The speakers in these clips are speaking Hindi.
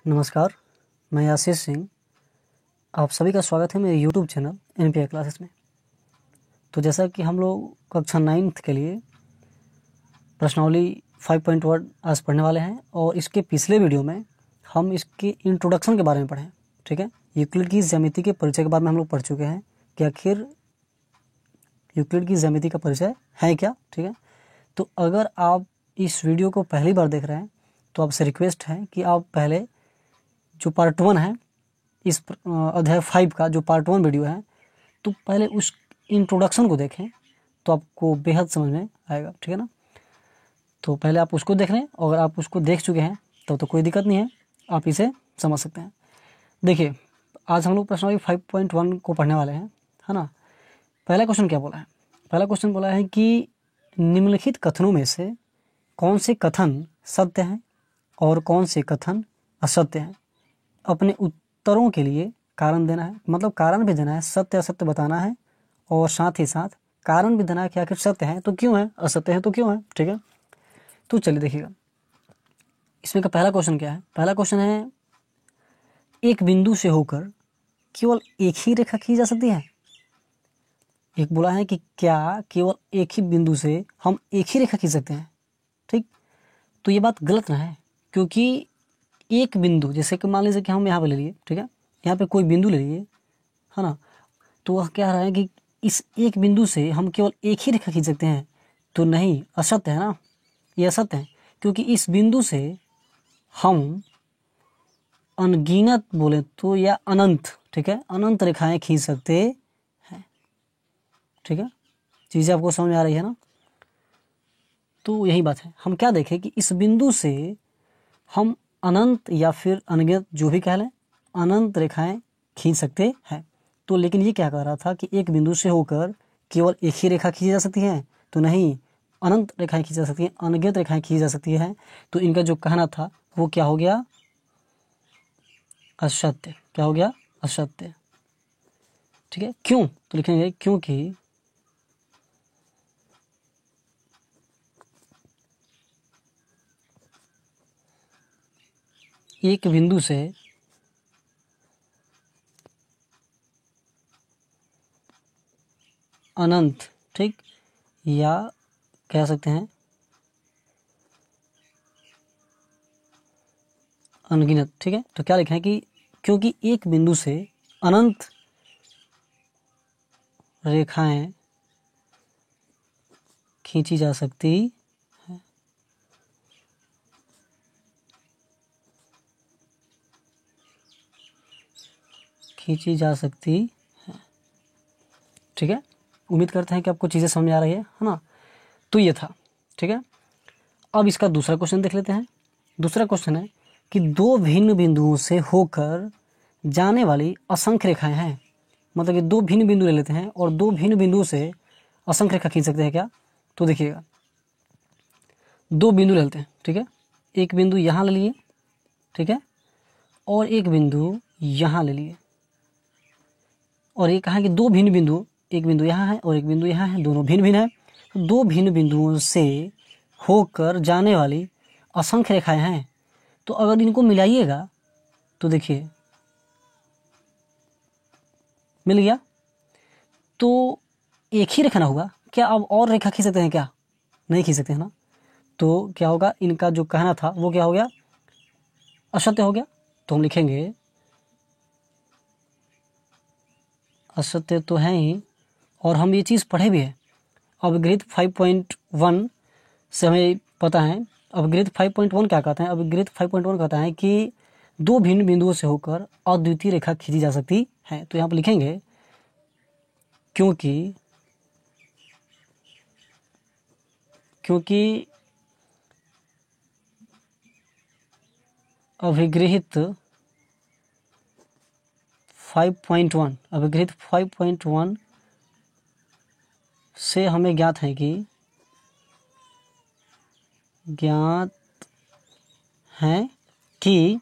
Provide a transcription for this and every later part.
नमस्कार, मैं आशीष सिंह। आप सभी का स्वागत है मेरे यूट्यूब चैनल NPI क्लासेस में। तो जैसा कि हम लोग कक्षा 9th के लिए प्रश्नावली 5.1 आज पढ़ने वाले हैं और इसके पिछले वीडियो में हम इसके इंट्रोडक्शन के बारे में पढ़े। ठीक है, यूक्लिड की ज्यामिति के परिचय के बारे में हम लोग पढ़ चुके हैं कि आखिर यूक्लिड की ज्यामिति का परिचय है क्या। ठीक है, तो अगर आप इस वीडियो को पहली बार देख रहे हैं तो आपसे रिक्वेस्ट है कि आप पहले जो पार्ट 1 है इस अध्याय 5 का जो पार्ट 1 वीडियो है, तो पहले उस इंट्रोडक्शन को देखें तो आपको बेहद समझ में आएगा। ठीक है ना, तो पहले आप उसको देख लें। अगर आप उसको देख चुके हैं तब तो कोई दिक्कत नहीं है, आप इसे समझ सकते हैं। देखिए, आज हम लोग प्रश्नावली 5.1 को पढ़ने वाले हैं, है ना। पहला क्वेश्चन क्या बोला है? पहला क्वेश्चन बोला है कि निम्नलिखित कथनों में से कौन से कथन सत्य हैं और कौन से कथन असत्य हैं। अपने उत्तरों के लिए कारण देना है, मतलब कारण भी देना है, सत्य असत्य बताना है और साथ ही साथ कारण भी देना है कि आखिर सत्य है तो क्यों है, असत्य है तो क्यों है। ठीक है, तो चलिए देखिएगा इसमें का पहला क्वेश्चन क्या है। पहला क्वेश्चन है, एक बिंदु से होकर केवल एक ही रेखा खींची जा सकती है। एक बोला है कि क्या केवल एक ही बिंदु से हम एक ही रेखा खींच सकते हैं। ठीक, तो ये बात गलत ना है, क्योंकि एक बिंदु, जैसे कि मान लीजिए कि हम यहाँ पे ले लिए, ठीक है, यहाँ पे कोई बिंदु ले लिए, है ना, तो वह क्या रहा है कि इस एक बिंदु से हम केवल एक ही रेखा खींच सकते हैं, तो नहीं, असत्य है ना, ये असत्य है। क्योंकि इस बिंदु से हम अनगिनत बोले तो या अनंत, ठीक है, अनंत रेखाएं खींच सकते हैं। ठीक है, चीज़ें आपको समझ में आ रही है ना। तो यही बात है, हम क्या देखें कि इस बिंदु से हम अनंत या फिर अनगिनत जो भी कह लें, अनंत रेखाएं खींच सकते हैं। तो लेकिन ये क्या कह रहा था कि एक बिंदु से होकर केवल एक ही रेखा खींची जा सकती है, तो नहीं, अनंत रेखाएं खींची जा सकती हैं, अनगिनत रेखाएं खींची जा सकती हैं। तो इनका जो कहना था वो क्या हो गया, असत्य। क्या हो गया, असत्य। ठीक है, क्यों? तो लिखेंगे क्योंकि एक बिंदु से अनंत, ठीक, या कह सकते हैं अनगिनत। ठीक है, तो क्या लिखें कि क्योंकि एक बिंदु से अनंत रेखाएं खींची जा सकती है। खींची जा सकती है। ठीक है, उम्मीद करते हैं कि आपको चीज़ें समझ आ रही है ना। तो ये था। ठीक है, अब इसका दूसरा क्वेश्चन देख लेते हैं। दूसरा क्वेश्चन है कि दो भिन्न बिंदुओं से होकर जाने वाली असंख्य रेखाएं हैं। मतलब कि दो भिन्न बिंदु ले लेते हैं और दो भिन्न बिंदुओं से असंख्य रेखा खींच सकते हैं क्या। तो देखिएगा, दो बिंदु ले लेते हैं, ठीक है, एक बिंदु यहाँ ले लिए, ठीक है, और एक बिंदु यहाँ ले लिए। और ये कहा कि दो भिन्न बिंदु, एक बिंदु यहाँ है और एक बिंदु यहाँ है, दोनों भिन्न भिन्न है। तो दो भिन्न बिंदुओं से होकर जाने वाली असंख्य रेखाएं हैं। तो अगर इनको मिलाइएगा तो देखिए मिल गया, तो एक ही रेखा ना होगा क्या। अब और रेखा खींच सकते हैं क्या? नहीं खींच सकते हैं ना। तो क्या होगा, इनका जो कहना था वो क्या हो गया, असत्य हो गया। तो हम लिखेंगे असत्य तो है ही, और हम ये चीज़ पढ़े भी है। अपग्रेड 5.1 से हमें पता है। अपग्रेड 5.1 क्या कहता है? अपग्रेड 5.1 कहता है कि दो भिन्न बिंदुओं से होकर अद्वितीय रेखा खींची जा सकती है। तो यहाँ पर लिखेंगे क्योंकि अभिगृहित 5.1, अभिगृहित 5.1 से हमें ज्ञात है कि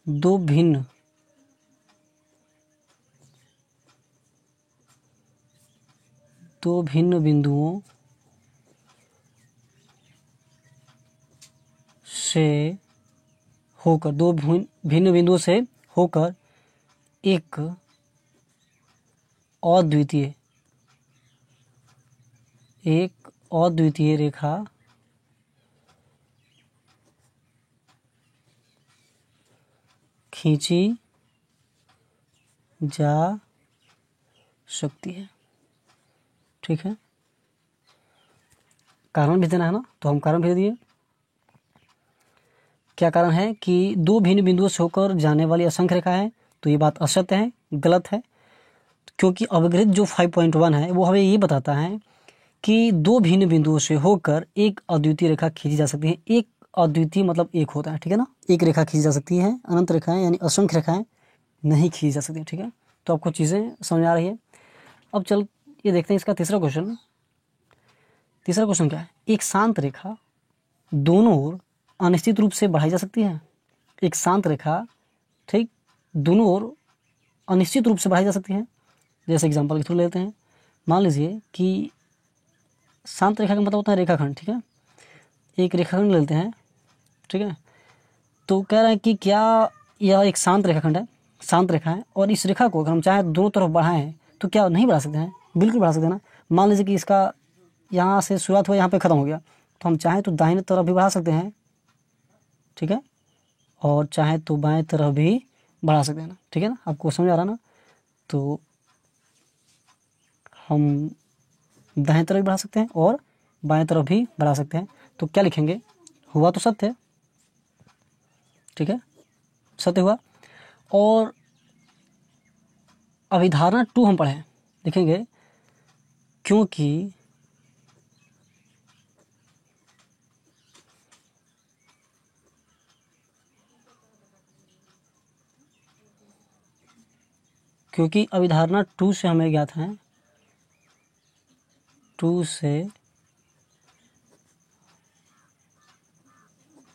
दो भिन्न बिंदुओं से होकर, दो भिन्न बिंदुओं से होकर एक अद्वितीय रेखा खींची जा सकती है। ठीक है, कारण भी देना है ना, तो हम कारण भी दे दिए। क्या कारण है कि दो भिन्न बिंदुओं से होकर जाने वाली असंख्य रेखा है, तो ये बात असत्य है, गलत है, क्योंकि अवगृहित जो 5.1 है वो हमें ये बताता है कि दो भिन्न बिंदुओं से होकर एक अद्वितीय रेखा खींची जा सकती है। एक अद्वितीय मतलब एक होता है, ठीक है ना, एक रेखा खींची जा सकती है, अनंत रेखाएं यानी असंख्य रेखाएं नहीं खींची जा सकती। ठीक है, तो आपको चीज़ें समझ आ रही है। अब चल ये देखते हैं इसका तीसरा क्वेश्चन। तीसरा क्वेश्चन क्या है, एक शांत रेखा दोनों ओर अनिश्चित रूप से बढ़ाई जा सकती है। एक शांत रेखा, ठीक, दोनों ओर अनिश्चित रूप से बढ़ाई जा सकती है। जैसे एग्जांपल के थ्रू लेते हैं, मान लीजिए कि शांत रेखा का मतलब होता है रेखाखंड। ठीक है, एक रेखाखंड लेते हैं, ठीक है, तो कह रहा है कि क्या यह एक शांत रेखाखंड है, शांत रेखा है, और इस रेखा को अगर हम चाहें दोनों तरफ बढ़ाएं तो क्या नहीं बढ़ा सकते हैं? बिल्कुल बढ़ा सकते हैं ना। मान लीजिए कि इसका यहाँ से शुरुआत हुआ, यहाँ पे ख़त्म हो गया, तो हम चाहें तो दाहिने तरफ भी बढ़ा सकते हैं, ठीक है, और चाहे तो बाएं तरफ भी बढ़ा सकते हैं ना। ठीक है ना, आपको समझ आ रहा ना। तो हम दाएं तरफ भी बढ़ा सकते हैं और बाएं तरफ भी बढ़ा सकते हैं। तो क्या लिखेंगे, हुआ तो सत्य है, ठीक है, सत्य हुआ। और अभिधारणा 2 हम पढ़े, लिखेंगे क्योंकि अभिधारणा 2 से हमें ज्ञात है, 2 से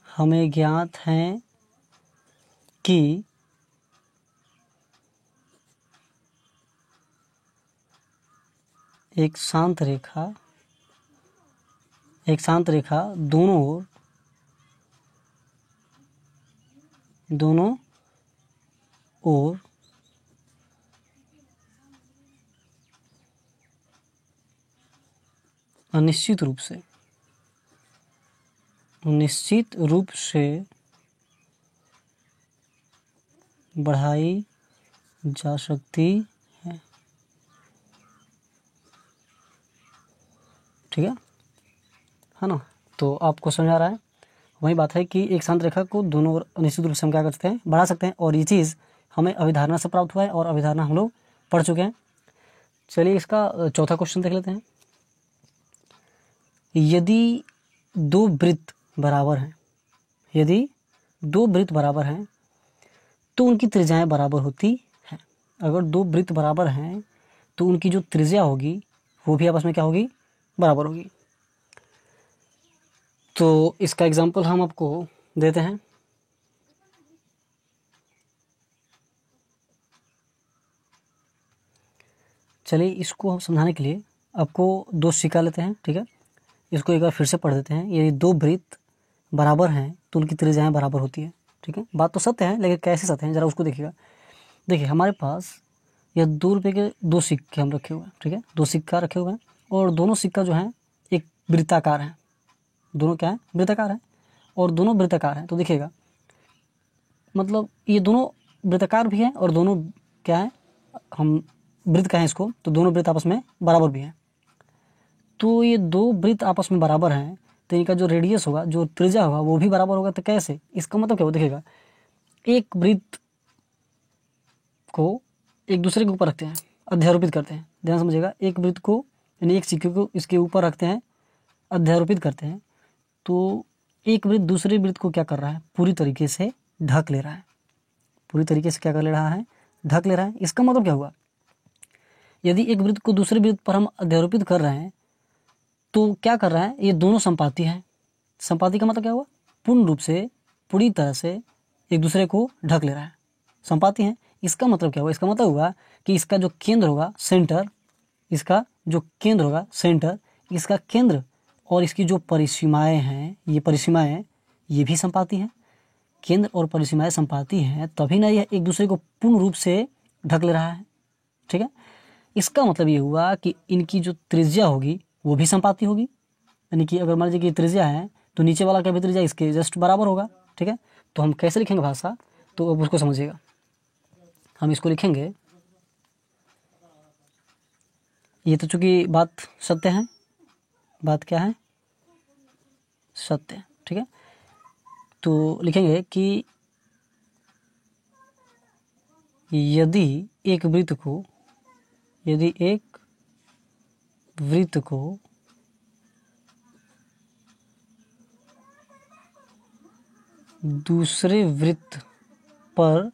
हमें ज्ञात है कि एक शांत रेखा दोनों ओर निश्चित रूप से बढ़ाई जा सकती है। ठीक है ना, तो आपको समझ आ रहा है। वही बात है कि एक शांत रेखा को दोनों ओर निश्चित रूप से हम क्या कर सकते हैं, बढ़ा सकते हैं, और ये चीज़ हमें अभिधारणा से प्राप्त हुआ है, और अभिधारणा हम लोग पढ़ चुके हैं। चलिए इसका चौथा क्वेश्चन देख लेते हैं। यदि दो वृत्त बराबर हैं, तो उनकी त्रिज्याएं बराबर होती हैं। अगर दो वृत्त बराबर हैं तो उनकी जो त्रिज्या होगी वो भी आपस में क्या होगी, बराबर होगी। तो इसका एग्जाम्पल हम आपको देते हैं। चलिए इसको हम समझाने के लिए आपको दो सिक्का लेते हैं, ठीक है, इसको एक बार फिर से पढ़ देते हैं। यदि दो वृत्त बराबर हैं तो उनकी त्रिज्याएं बराबर होती है। ठीक है, बात तो सत्य है, लेकिन कैसे सत्य है जरा उसको देखिएगा। देखिए हमारे पास यह 2 रुपये के दो सिक्के हम रखे हुए हैं, ठीक है, दो सिक्का रखे हुए हैं, और दोनों सिक्का जो है एक वृत्ताकार है, दोनों क्या है, वृत्ताकार है, और दोनों वृत्ताकार हैं। तो देखिएगा मतलब ये दोनों वृत्ताकार भी हैं और दोनों क्या है, हम वृत्त कहें इसको, तो दोनों वृत्त आपस में बराबर भी हैं। तो ये दो वृत्त आपस में बराबर हैं तो इनका जो रेडियस होगा, जो त्रिज्या होगा, वो भी बराबर होगा। तो कैसे, इसका मतलब क्या हो, देखिएगा एक वृत्त को एक दूसरे के ऊपर रखते हैं, अध्यारोपित करते हैं, ध्यान समझिएगा, एक वृत्त को यानी एक सिक्के को इसके ऊपर रखते हैं, अध्यारोपित करते हैं, तो एक वृत्त दूसरे वृत्त को क्या कर रहा है, पूरी तरीके से ढक ले रहा है, पूरी तरीके से क्या कर ले रहा है, ढक ले रहा है। इसका मतलब क्या हुआ, यदि एक वृत्त को दूसरे वृत्त पर हम अध्यारोपित कर रहे हैं तो क्या कर रहा है, ये दोनों संपाती हैं। संपाती का मतलब क्या हुआ, पूर्ण रूप से, पूरी तरह से एक दूसरे को ढक ले रहा है, संपाती हैं। इसका मतलब क्या हुआ, इसका मतलब हुआ कि इसका जो केंद्र होगा, सेंटर, इसका जो केंद्र होगा, सेंटर, इसका केंद्र और इसकी जो परिसीमाएं हैं, ये परिसीमाएं ये भी संपाती है, केंद्र और परिसीमाएं संपाती हैं, तभी ना यह एक दूसरे को पूर्ण रूप से ढक ले रहा है। ठीक है, इसका मतलब ये हुआ कि इनकी जो त्रिज्या होगी वो भी संपाती होगी, यानी कि अगर मान लीजिए कि त्रिज्या है तो नीचे वाला का भी त्रिज्या इसके जस्ट बराबर होगा। ठीक है, तो हम कैसे लिखेंगे भाषा, तो अब उसको समझिएगा। हम इसको लिखेंगे, ये तो चूंकि बात सत्य है, बात क्या है, सत्य। ठीक है, तो लिखेंगे कि यदि एक वृत्त को दूसरे वृत्त पर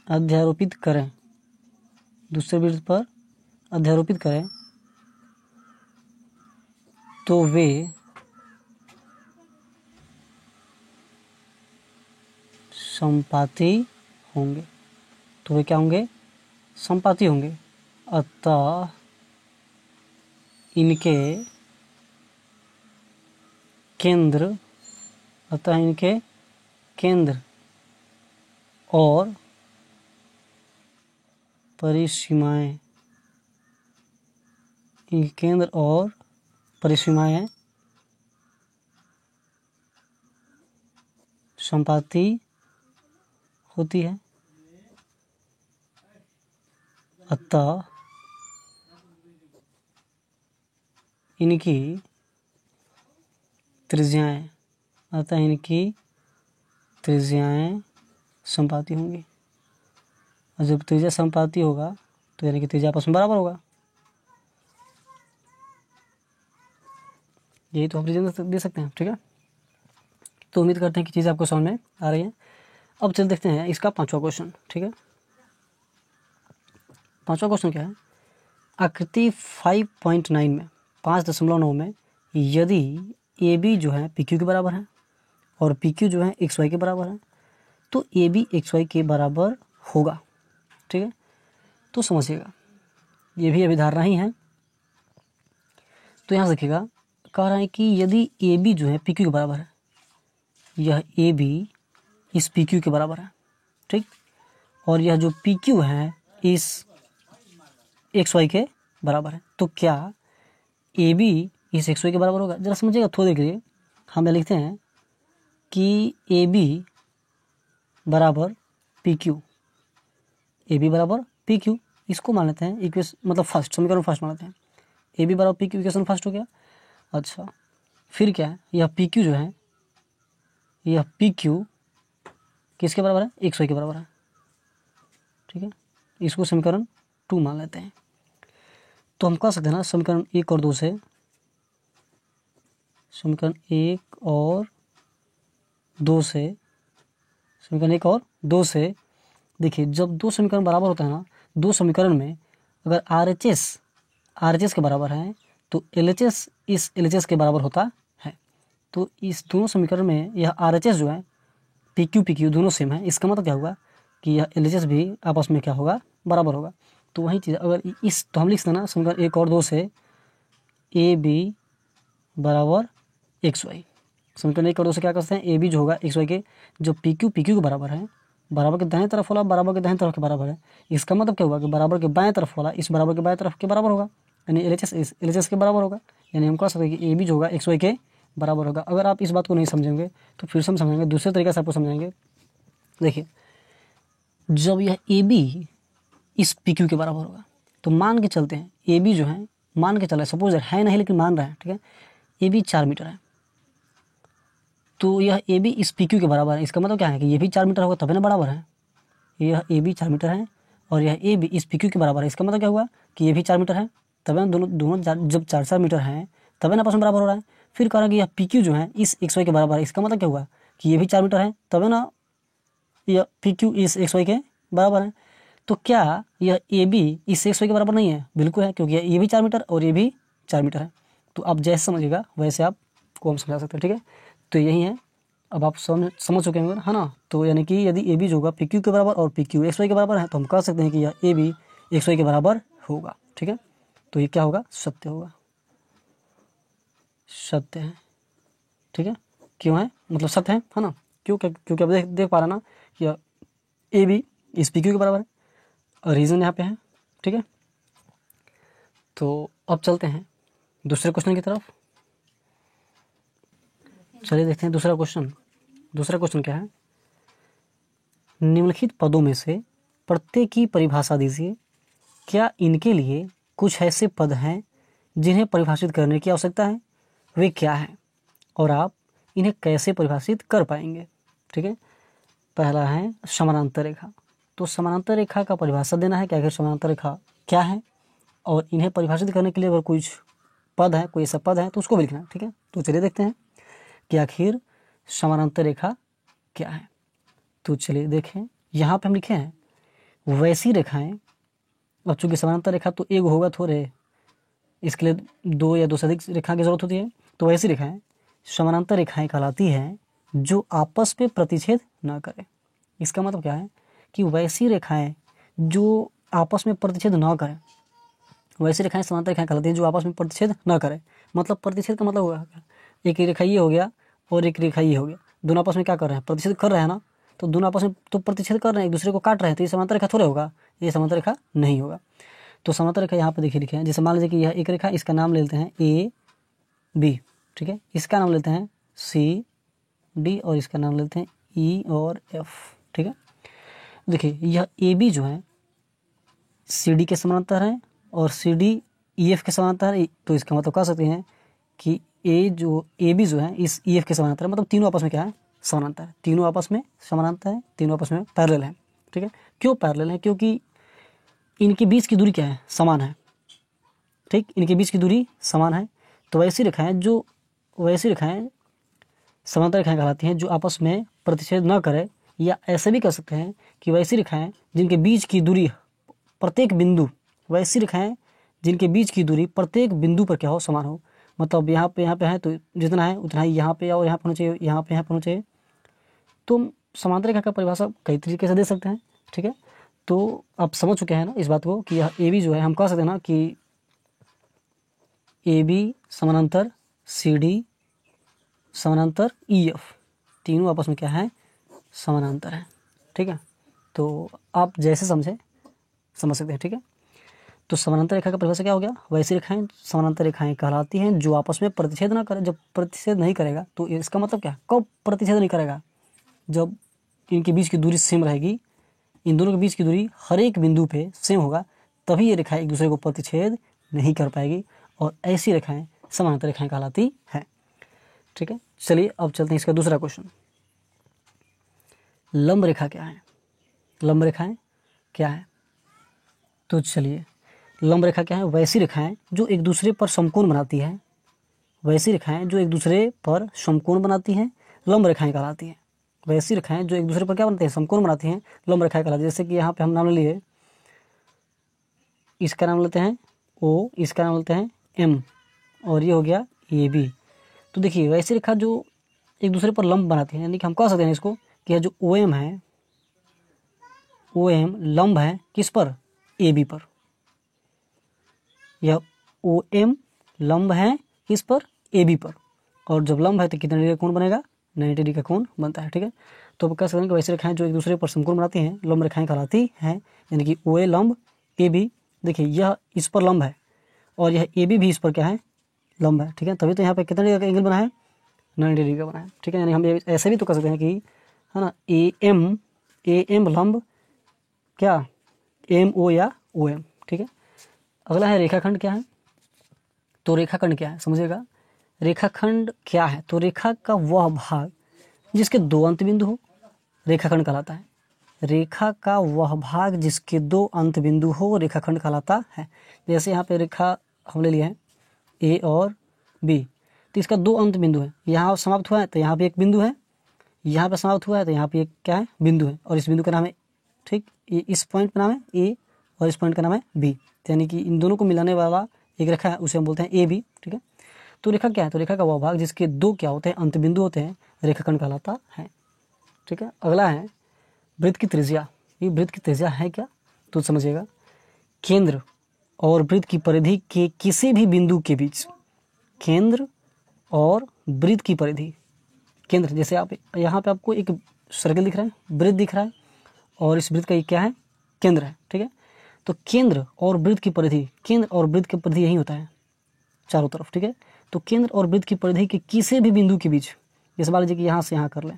अध्यारोपित करें, तो वे संपाती होंगे। तो वे क्या होंगे, संपाती होंगे। अतः इनके केंद्र और परिसीमाएं संपाती होती है। अतः इनकी त्रिज्याएं संपाती होंगी। और जब त्रिज्या संपाती होगा तो यानी कि त्रिज्या आपस में बराबर होगा। यही तो आप रीजन दे सकते हैं। ठीक है, तो उम्मीद करते हैं कि चीज़ आपको समझ में आ रही है। अब चल देखते हैं इसका 5वां क्वेश्चन। ठीक है, 5वां क्वेश्चन क्या है, आकृति 5.9 में 5.9 में यदि ए बी जो है पी क्यू के बराबर है और पी क्यू जो है एक्स वाई के बराबर है, तो ए बी एक्स वाई के बराबर होगा। ठीक है, तो समझिएगा, ये भी अभिधारणा ही है। तो यहाँ देखिएगा, कह रहा है कि यदि ए बी जो है पी क्यू के बराबर है, यह ए बी इस पी क्यू के बराबर है। ठीक, और यह जो पी क्यू है इस एक्स वाई के बराबर है, तो क्या ए बी इस एक्स वाई के बराबर होगा? जरा समझिएगा थोड़ी देर के लिए। हम लिखते हैं कि ए बी बराबर पी क्यू, ए बी बराबर पी क्यू, इसको मान लेते हैं इक्वेशन, मतलब फर्स्ट समीकरण फर्स्ट मान लेते हैं। ए बी बराबर पी क्यू इक्वेशन फर्स्ट हो गया। अच्छा, फिर क्या है, यह पी क्यू जो है, यह पी क्यू किसके बराबर है, एक्स वाई के बराबर है। ठीक है, इसको समीकरण 2 मान लेते हैं। तो हम कह सकते हैं ना, समीकरण 1 और 2 से, समीकरण 1 और 2 से देखिए, जब दो समीकरण बराबर होता है ना, दो समीकरण में अगर RHS के बराबर है तो LHS इस LHS के बराबर होता है। तो इस दोनों समीकरण में यह RHS जो है PQ दोनों सेम है, इसका मतलब क्या होगा कि यह LHS भी आपस में क्या होगा, बराबर होगा। तो वही चीज़ अगर इस, तो हम लिख सकते हैं ना, समीकरण 1 और 2 से ए बी बराबर एक्स वाई। समीकरण 1 और 2 से क्या कर सकते हैं, ए बी जो होगा एक्स वाई के, जो पी क्यू के बराबर है, बराबर के दाहिने तरफ वाला बराबर के दाहिने तरफ के बराबर है, इसका मतलब क्या होगा कि बराबर के बाएं तरफ वाला इस बराबर के बाएं तरफ के बराबर होगा, यानी LHS इस LHS के बराबर होगा। यानी हम कह सकते हैं कि ए बी जो होगा एक्स वाई के बराबर होगा। अगर आप इस बात को नहीं समझेंगे तो फिर से हम समझेंगे, दूसरे तरीके से आपको समझाएंगे। देखिए, जब यह ए बी इस पी क्यू के बराबर होगा, तो मान के चलते हैं ए बी जो है, मान के चले, सपोज है नहीं लेकिन मान रहे हैं, ठीक है, ए बी 4 मीटर है, तो यह ए बी इस पी क्यू के बराबर है। इसका मतलब क्या है कि ये भी 4 मीटर होगा तभी ना बराबर है। यह ए बी 4 मीटर है और यह ए बी इस पी क्यू के बराबर है। इसका मतलब क्या हुआ कि ये भी 4 मीटर है, तभी ना दोनों जब 4 मीटर हैं तभी ना आपस में बराबर हो रहा है। फिर कह रहा है कि यह पी क्यू जो है इस एक्स वाई के बराबर है। इसका मतलब क्या हुआ कि ये भी 4 मीटर है, तभी ना यह पी क्यू इस एक्स वाई के बराबर है। तो क्या यह ए बी इस एक्स वाई के बराबर नहीं है? बिल्कुल है, क्योंकि ये भी 4 मीटर और ये भी 4 मीटर है। तो आप जैसे समझिएगा वैसे आपको हम समझा सकते हैं। ठीक है, तो यही है, अब आप समझ चुके होंगे, है ना। तो यानी कि यदि ए बी जो होगा पी क्यू के बराबर और पी क्यू एक्स वाई के बराबर है, तो हम कह सकते हैं कि यह ए बी एक्स वाई के बराबर होगा। ठीक है, तो ये क्या होगा, सत्य होगा, सत्य है। ठीक है, क्यों है, मतलब सत्य है ना, क्यों, क्योंकि अब देख पा रहे ना कि ए बी इस पी क्यू के बराबर है और रीजन यहाँ पे है। ठीक है, तो अब चलते हैं दूसरे क्वेश्चन की तरफ। चलिए देखते हैं दूसरा क्वेश्चन। दूसरा क्वेश्चन क्या है, निम्नलिखित पदों में से प्रत्येक की परिभाषा दीजिए। क्या इनके लिए कुछ ऐसे पद हैं जिन्हें परिभाषित करने की आवश्यकता है, वे क्या हैं और आप इन्हें कैसे परिभाषित कर पाएंगे। ठीक है, पहला है समानांतर रेखा। तो समानांतर रेखा का परिभाषा देना है कि आखिर समानांतर रेखा क्या है, और इन्हें परिभाषित करने के लिए अगर कुछ पद है, कोई ऐसा पद है तो उसको भी लिखना है। ठीक है, तो चलिए देखते हैं कि आखिर समानांतर रेखा क्या है। तो चलिए देखें, यहाँ पे हम लिखे हैं वैसी रेखाएं। अब चूंकि समानांतर रेखा तो एक होगा थोड़े, इसके लिए दो या दो से अधिक रेखा की जरूरत होती है। तो वैसी रेखाएं समानांतर रेखाएं कहलाती हैं जो आपस में प्रतिच्छेद न करें। इसका मतलब क्या है कि वैसी रेखाएं जो आपस में प्रतिच्छेद न करें, वैसी रेखाएं समानांतर रेखाएं कहलाती हैं जो आपस में प्रतिच्छेद न करें। मतलब प्रतिच्छेद का मतलब होगा क्या, एक रेखा ये हो गया और एक रेखा ये हो गया, दोनों आपस में क्या कर रहे हैं, प्रतिच्छेद कर रहे हैं ना। तो दोनों आपस में तो प्रतिच्छेद कर रहे हैं, एक दूसरे को काट रहे हैं, तो ये समानांतर रेखा थोड़े होगा, ये समानांतर रेखा नहीं होगा। तो समानांतर रेखा यहाँ पे देखिए लिखे हैं, जैसे मान लीजिए कि यह एक रेखा, इसका नाम ले लेते हैं ए बी। ठीक है, इसका नाम लेते हैं सी डी और इसका नाम लेते हैं ई और एफ। ठीक है, देखिए यह ए बी जो है सी डी के समानांतर है और सी डी ई एफ के समानांतर है। तो इसका मतलब कह सकते हैं कि ए बी जो है इस ई एफ के समानांतर है, मतलब तीनों आपस में क्या है, समानांतर है। तीनों आपस में समानांतर है, तीनों आपस में पैरेलल है। ठीक है, क्यों पैरेलल है, क्योंकि इनके बीच की दूरी क्या है, समान है। ठीक, इनके बीच की दूरी समान है। तो वैसी रेखाएं समांतर रेखाएं कहलाती हैं जो आपस में प्रतिच्छेद न करें, या ऐसे भी कह सकते हैं कि वैसी रेखाएं जिनके बीच की दूरी प्रत्येक बिंदु, वैसी रेखाएं जिनके बीच की दूरी प्रत्येक बिंदु पर क्या हो, समान हो। मतलब यहाँ पे है तो जितना है उतना ही यहाँ पे और यहाँ पर होना चाहिए, यहाँ पे होना चाहिए। तो समांतर रेखा का परिभाषा कई तरीके से दे सकते हैं। ठीक है, तो आप समझ चुके हैं ना इस बात को कि यह ए बी जो है, हम कह सकते हैं ना कि ए बी समानांतर सी डी समानांतर ई एफ, तीनों आपस में क्या है, समानांतर है। ठीक है, तो आप जैसे समझ सकते हैं। ठीक है, तो समानांतर रेखा का परिभाषा क्या हो गया, वैसी रेखाएं समानांतर रेखाएं कहलाती हैं जो आपस में प्रतिच्छेद ना करें। जब प्रतिच्छेद नहीं करेगा तो इसका मतलब क्या, कब प्रतिच्छेद नहीं करेगा, जब इनके बीच की दूरी सेम रहेगी, इन दोनों के बीच की दूरी हर एक बिंदु पे सेम होगा, तभी ये रेखाएं एक दूसरे को प्रतिच्छेद नहीं कर पाएगी, और ऐसी रेखाएं समानांतर रेखाएं कहलाती हैं। ठीक है, चलिए अब चलते हैं इसका दूसरा क्वेश्चन। लंब रेखा क्या है, लंब रेखाएं क्या है। तो चलिए, लंब रेखा क्या है, वैसी रेखाएं जो एक दूसरे पर समकोण बनाती है, वैसी रेखाएं जो एक दूसरे पर समकोण बनाती हैं लंब रेखाएं कहलाती हैं। वैसी रेखाएं जो एक दूसरे पर क्या बनती हैं, समकोण बनाती हैं, लंब रेखाएं कहलाती हैं। जैसे कि यहाँ पे हम नाम ले लिए, इसका नाम लेते हैं ओ, इसका नाम लेते हैं एम, और ये हो गया ए बी। तो देखिए वैसी रेखा जो एक दूसरे पर लंब बनाती है, यानी कि हम कह सकते हैं इसको कि यह जो ओ एम है, ओ एम लंब है किस पर, ए बी पर। यह ओ एम लंब है किस पर, ए बी पर, और जब लंब है तो कितने डिग्री का कोण बनेगा, 90 डिग्री का कोण बनता है। ठीक है, तो आप कह सकते हैं कि वैसी रेखाएं जो एक दूसरे पर समकोण बनाती हैं लंब रेखाएं कहलाती हैं, यानी कि ओ ए लंब ए बी। देखिए यह इस पर लंब है और यह ए बी भी इस पर क्या है, लंब है। ठीक है, तभी तो यहाँ पे कितने डिग्री का एंगल बना है, 90 डिग्री का बना है। ठीक है, यानी हम ऐसे भी तो कर सकते हैं कि है ना, ए एम लंब क्या, एम ओ या ओ एम। ठीक है, अगला है रेखाखंड क्या है। तो रेखाखंड क्या है समझिएगा, रेखाखंड क्या है, तो रेखा का वह भाग जिसके दो अंत बिंदु हो रेखाखंड कहलाता है। रेखा का वह भाग जिसके दो अंत बिंदु हो रेखाखंड कहलाता है। जैसे यहाँ पे रेखा हम ले लिए हैं ए और बी, तो इसका दो अंत बिंदु है, यहाँ समाप्त हुआ है तो यहाँ पे एक बिंदु है, यहाँ पे समाप्त हुआ है तो यहाँ पे एक क्या है, बिंदु है, और इस बिंदु का नाम है, ठीक, इस पॉइंट का नाम है ए और इस पॉइंट का नाम है बी, यानी कि इन दोनों को मिलाने वाला एक रेखा है, उसे हम बोलते हैं ए बी। ठीक है, तो रेखा क्या है, तो रेखा का वह भाग जिसके दो क्या होते हैं, अंत बिंदु होते हैं, रेखाखंड कहलाता है। ठीक है, अगला है वृत्त की त्रिज्या। ये वृत्त की त्रिज्या है क्या, तो समझिएगा, केंद्र और वृत्त की परिधि के किसी भी बिंदु के बीच, केंद्र और वृत्त की परिधि, केंद्र जैसे आप यहाँ पे आपको एक सर्कल दिख रहा है, वृत्त दिख रहा है और इस वृत्त का ये क्या है, केंद्र है, ठीक है। तो केंद्र और वृत्त की परिधि, केंद्र और वृत्त की परिधि यही होता है चारों तरफ, ठीक है। तो केंद्र और वृत्त की परिधि के किसी भी बिंदु के बीच, जैसे मान लीजिए कि यहाँ से यहाँ कर लें,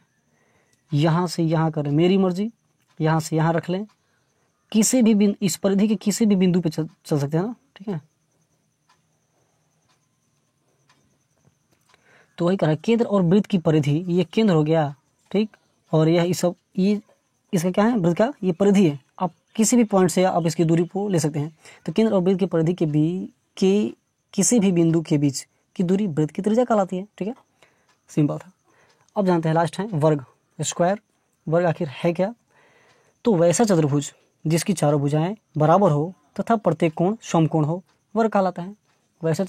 यहाँ से यहाँ कर लें, मेरी मर्जी, यहाँ से यहाँ रख लें, किसी भी बिंदु, इस परिधि के किसी भी बिंदु पे चल सकते हैं ना, ठीक है। तो वही कह रहा है, केंद्र और वृत्त की परिधि, ये केंद्र हो गया, ठीक, और यह इस सब ये इसका क्या है, वृत्त का ये परिधि है। आप किसी भी पॉइंट से आप इसकी दूरी को ले सकते हैं। तो केंद्र और वृत्त की परिधि के किसी भी बिंदु के बीच की दूरी वृत्त की त्रिज्या कहलाती है, ठीक है, सिंपल था। अब जानते हैं लास्ट है वर्ग, स्क्वायर। वर्ग आखिर है क्या? तो वैसा चतुर्भुज जिसकी चारों भुजाएं बराबर हो तथा प्रत्येक कोण समकोण हो, वर्ग कहलाता है। वैसा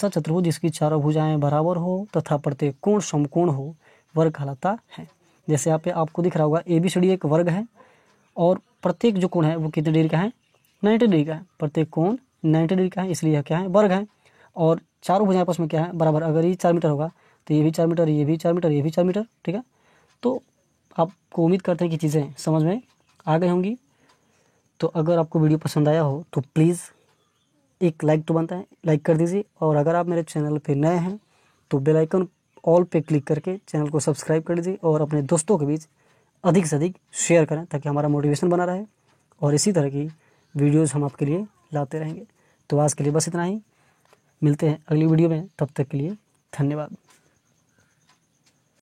चतुर्भुज जिसकी चारों भुजाएं बराबर हो तथा प्रत्येक कोण समकोण हो, वर्ग कहलाता है। जैसे यहाँ पे आपको दिख रहा होगा ABCD एक वर्ग है और प्रत्येक जो कोण है वो कितने डिग्री का है, 90 डिग्री का है। प्रत्येक कोण 90 डिग्री का है, इसलिए यह क्या है, वर्ग है। और चारों भुजाएं आपस में क्या है, बराबर। अगर ये 4 मीटर होगा तो ये भी 4 मीटर, ये भी 4 मीटर, ये भी 4 मीटर, ठीक है। तो आपको उम्मीद करते हैं कि चीज़ें समझ में आ गई होंगी। तो अगर आपको वीडियो पसंद आया हो तो प्लीज़ एक लाइक तो बनता है, लाइक कर दीजिए। और अगर आप मेरे चैनल पे नए हैं तो बेल आइकन ऑल पे क्लिक करके चैनल को सब्सक्राइब कर दीजिए और अपने दोस्तों के बीच अधिक से अधिक शेयर करें ताकि हमारा मोटिवेशन बना रहे और इसी तरह की वीडियोज़ हम आपके लिए लाते रहेंगे। तो आज के लिए बस इतना ही, मिलते हैं अगली वीडियो में, तब तक के लिए धन्यवाद।